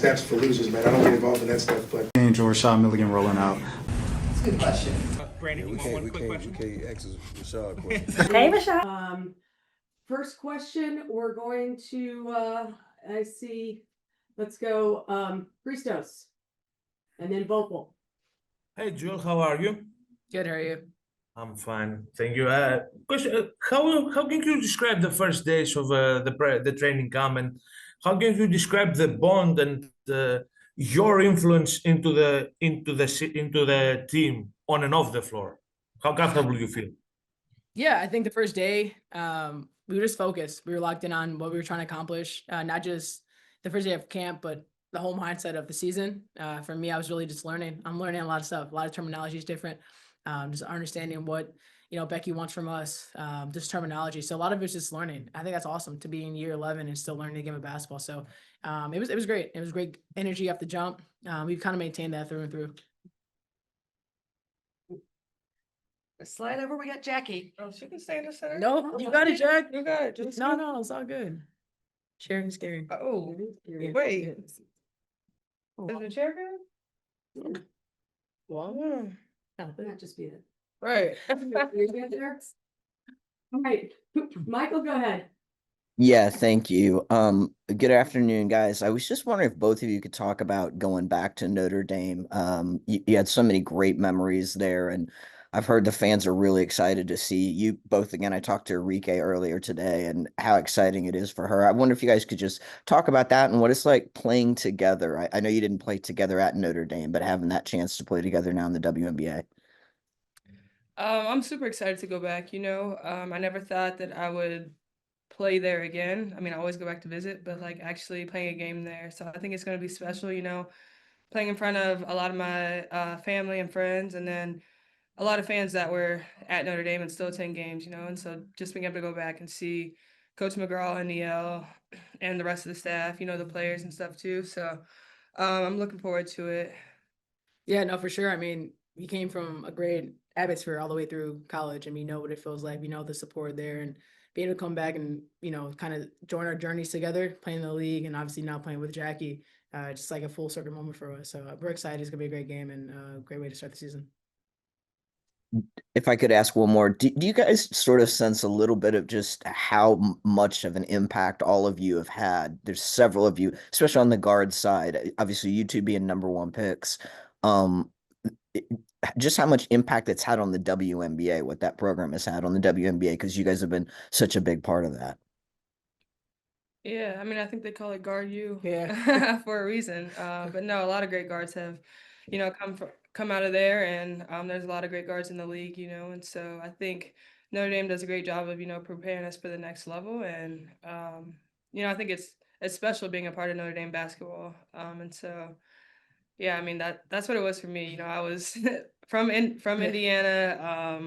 steps for losers, man. I don't get involved in that stuff, but. Angel Rashad Milligan rolling out. That's a good question. Brandon, Yeah, you want one quick question? we can't ask Rashad a question. Hey, Rashad. First question, we're going to, I see, let's go, Christos, and then Vocal. Hey, Jewell, how are you? Good, how are you? I'm fine, thank you. Question, how can you describe the first days of the training camp, and how can you describe the bond and your influence into the team on and off the floor? How comfortable you feel? Yeah, I think the first day, we were just focused. We were locked in on what we were trying to accomplish, not just the first day of camp, but the whole mindset of the season. For me, I was really just learning. I'm learning a lot of stuff. A lot of terminology is different. Just understanding what, Becky wants from us, just terminology. So a lot of it's just learning. I think that's awesome to be in year 11 and still learning the game of basketball. So it was great. It was great energy off the jump. We've kind of maintained that through and through. Slide over, we got Jackie. Oh, she can stay in the center. No, you got it, Jack. You got it. Just No, it's all good. Sharing is scary. Oh, Yeah. wait. Yeah. Is the chair good? Well, That just be it. Right. You're good there? All right, Michael, go ahead. Yeah, thank you. Good afternoon, guys. I was just wondering if both of you could talk about going back to Notre Dame. You had so many great memories there, and I've heard the fans are really excited to see you both again. I talked to Enrique earlier today and how exciting it is for her. I wonder if you guys could just talk about that and what it's like playing together. I know you didn't play together at Notre Dame, but having that chance to play together now in the WNBA. I'm super excited to go back, I never thought that I would play there again. I mean, I always go back to visit, but like actually playing a game there. So I think it's going to be special, playing in front of a lot of my family and friends, and then a lot of fans that were at Notre Dame and still attend games, and so just being able to go back and see Coach McGraw and Niel and the rest of the staff, the players and stuff too. So I'm looking forward to it. yeah, no, for sure. I mean, we came from a great atmosphere all the way through college, and we know what it feels like. We know the support there, and being able to come back and kind of join our journeys together, playing in the league, and obviously now playing with Jackie, just like a full circle moment for us. So we're excited. It's gonna be a great game and a great way to start the season. If I could ask one more, do you guys sort of sense a little bit of just how much of an impact all of you have had? There's several of you, especially on the guard side. Obviously, you two being #1 picks. Um, just how much impact it's had on the WNBA, what that program has had on the WNBA, because you guys have been such a big part of that. Yeah, I mean, I think they call it guard you Yeah. for a reason. But no, a lot of great guards have, come out of there, and there's a lot of great guards in the league, and so I think Notre Dame does a great job of, preparing us for the next level, and I think it's special being a part of Notre Dame basketball, and so yeah, I mean that's what it was for me. I was from Indiana,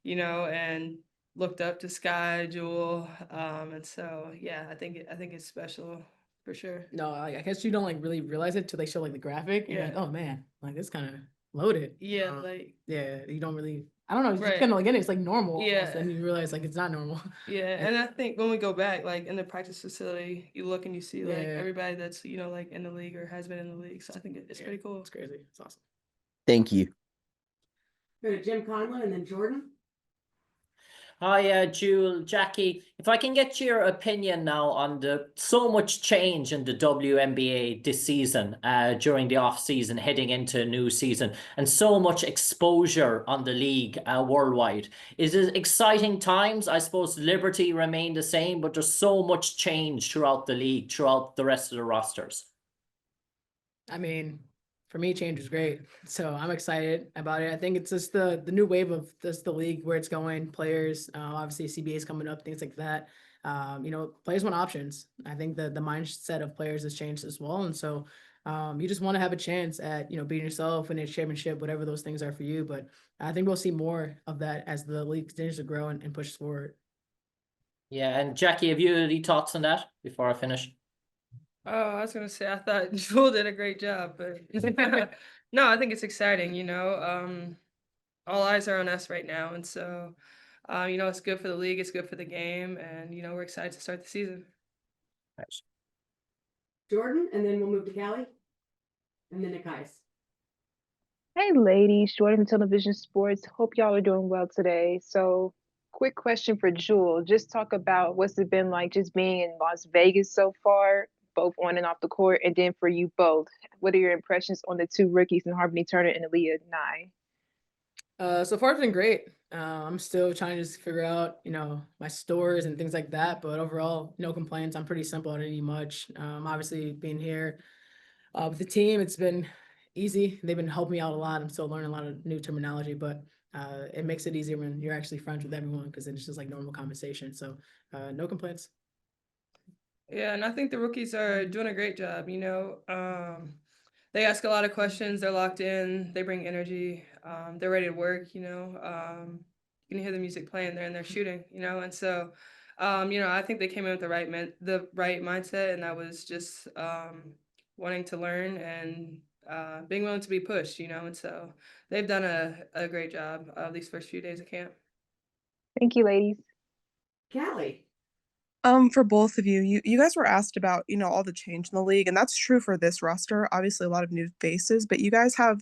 and looked up to Sky, Jewell, and so yeah, I think it's special for sure. No, I guess you don't like really realize it till they show like the graphic. And you're like, Yeah. oh man, like it's kind of loaded. Yeah, like Yeah, you don't really. I don't know. It's Right. kind of like it's like normal. Yeah. Almost, and you realize like it's not normal. yeah, and I think when we go back, like in the practice facility, you look and you see like Yeah. everybody that's like in the league or has been in the league. So I think it's pretty cool. It's crazy. It's awesome. Thank you. Go to Jim Conlon and then Jordan. Hi, Jewell, Jackie. If I can get your opinion now on the so much change in the WNBA this season, during the off season, heading into a new season, and so much exposure on the league worldwide. Is it exciting times? I suppose Liberty remain the same, but there's so much change throughout the league, throughout the rest of the rosters. I mean, for me, change was great. So I'm excited about it. I think it's just the new wave of the league where it's going. Players, obviously CBA is coming up, things like that. Players want options. I think the mindset of players has changed as well. And so you just want to have a chance at, beating yourself, winning a championship, whatever those things are for you. But I think we'll see more of that as the league continues to grow and push forward. Yeah, and Jackie, have you any thoughts on that before I finish? Oh, I was gonna say I thought Jewel did a great job, but no, I think it's exciting. All eyes are on us right now, and so it's good for the league, it's good for the game, and we're excited to start the season. Right. Jordan, and then we'll move to Callie. And then Nikias. Hey ladies, Jordan from Television Sports. Hope y'all are doing well today. So, quick question for Jewell. Just talk about what's it been like just being in Las Vegas so far, both on and off the court, and then for you both, what are your impressions on the two rookies in Harmony Turner and Aaliyah Nye? So far it's been great. I'm still trying to just figure out, my stores and things like that. But overall, no complaints. I'm pretty simple. I don't need much. Obviously being here with the team, it's been easy. They've been helping me out a lot. I'm still learning a lot of new terminology, but it makes it easier when you're actually friends with everyone because it's just like normal conversation. So no complaints. Yeah, and I think the rookies are doing a great job. They ask a lot of questions. They're locked in. They bring energy. They're ready to work. You can hear the music playing there, and they're shooting. And so, I think they came in with the right mindset, and that was just wanting to learn and being willing to be pushed. And so they've done a great job these first few days of camp. Thank you, ladies. Callie. For both of you, you guys were asked about, all the change in the league, and that's true for this roster. Obviously, a lot of new faces, but you guys have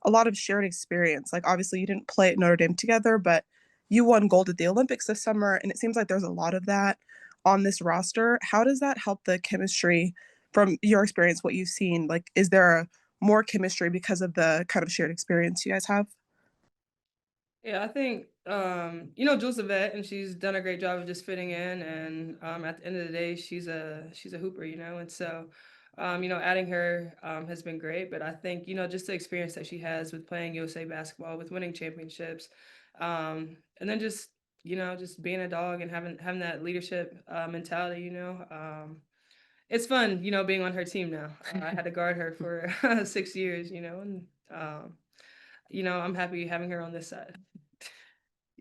a lot of shared experience. Like, obviously, you didn't play at Notre Dame together, but you won gold at the Olympics this summer, and it seems like there's a lot of that on this roster. How does that help the chemistry from your experience, what you've seen? Like, is there more chemistry because of the kind of shared experience you guys have? Yeah, I think Jewell's a vet, and she's done a great job of just fitting in. And at the end of the day, she's a hooper, and so adding her has been great. But I think just the experience that she has with playing USA basketball, with winning championships, and then just being a dog and having that leadership mentality. It's fun, being on her team now. I had to guard her for 6 years, and I'm happy having her on this side.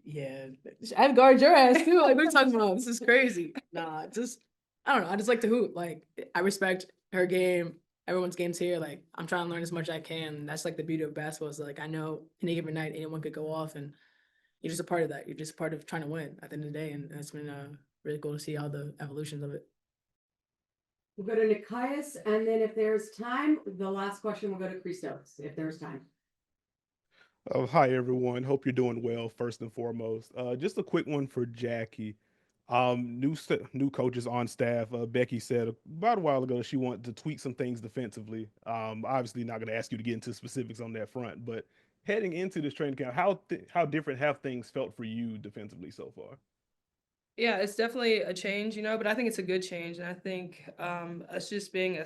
Yeah, I'd guard your ass too. Like, what are you talking about? This is crazy. Nah, I don't know. I just like to hoop. Like, I respect her game. Everyone's game's here. Like, I'm trying to learn as much as I can. That's like the beauty of basketball. Is like, I know any given night anyone could go off, and you're just a part of that. You're just a part of trying to win at the end of the day, and it's been really cool to see all the evolutions of it. We'll go to Nikias, and then if there's time, the last question will go to Christos, if there's time. Hi, everyone. Hope you're doing well, first and foremost. Just a quick one for Jackie. New coaches on staff. Becky said about a while ago she wanted to tweak some things defensively. Obviously not going to ask you to get into specifics on that front, but heading into this training camp, how different have things felt for you defensively so far? Yeah, it's definitely a change, but I think it's a good change. And I think us just being,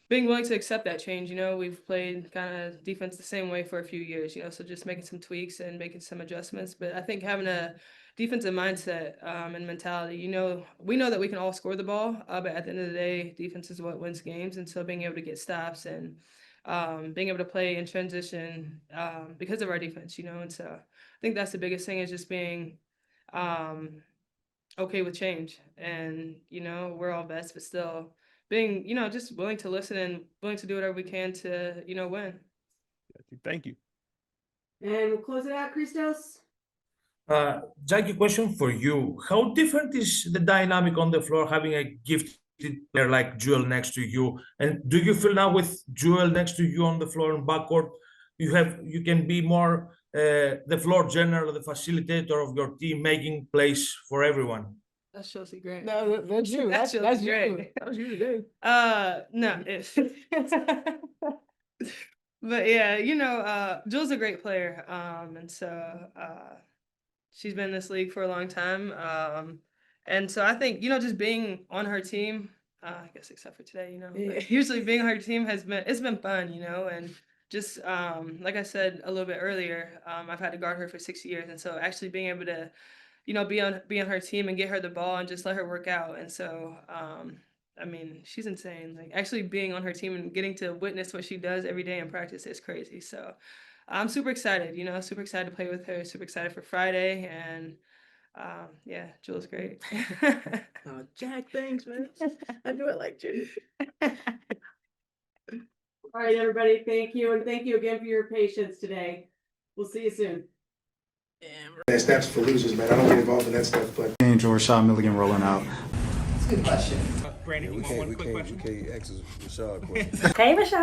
being willing to accept that change. We've played kind of defense the same way for a few years, so just making some tweaks and making some adjustments. But I think having a defensive mindset and mentality, we know that we can all score the ball, but at the end of the day, defense is what wins games. And so being able to get stops and being able to play in transition because of our defense, and so I think that's the biggest thing, is just being okay with change. And we're all vets, but still being just willing to listen and willing to do whatever we can to win. Thank you. And we'll close it out, Christos. Jackie, question for you. How different is the dynamic on the floor having a gifted player like Jewell next to you? And do you feel now with Jewell next to you on the floor and backcourt, you can be more the floor general, the facilitator of your team, making plays for everyone? That's Chelsea great. No, that's you. That's That's great. you. That was you today. No, but yeah, Jewell's a great player. And so she's been in this league for a long time. And so I think, just being on her team, I guess except for today, but usually being on her team it's been fun, and just like I said a little bit earlier, I've had to guard her for 6 years. And so actually being able to be on her team and get her the ball and just let her work out. And so, she's insane. Like, actually being on her team and getting to witness what she does every day in practice is crazy. So I'm super excited, super excited to play with her, super excited for Friday. And yeah, Jewell's great. Oh, Jack, thanks, man. I do it like you. All right, everybody, thank you. And thank you again for your patience today. We'll see you soon. That's for losers, man. I don't get involved in that stuff, but Angel Rashad Milligan rolling out. That's a good question. Brandon, Yeah, you want one quick question? we can't ask Rashad a question. Hey, Rashad.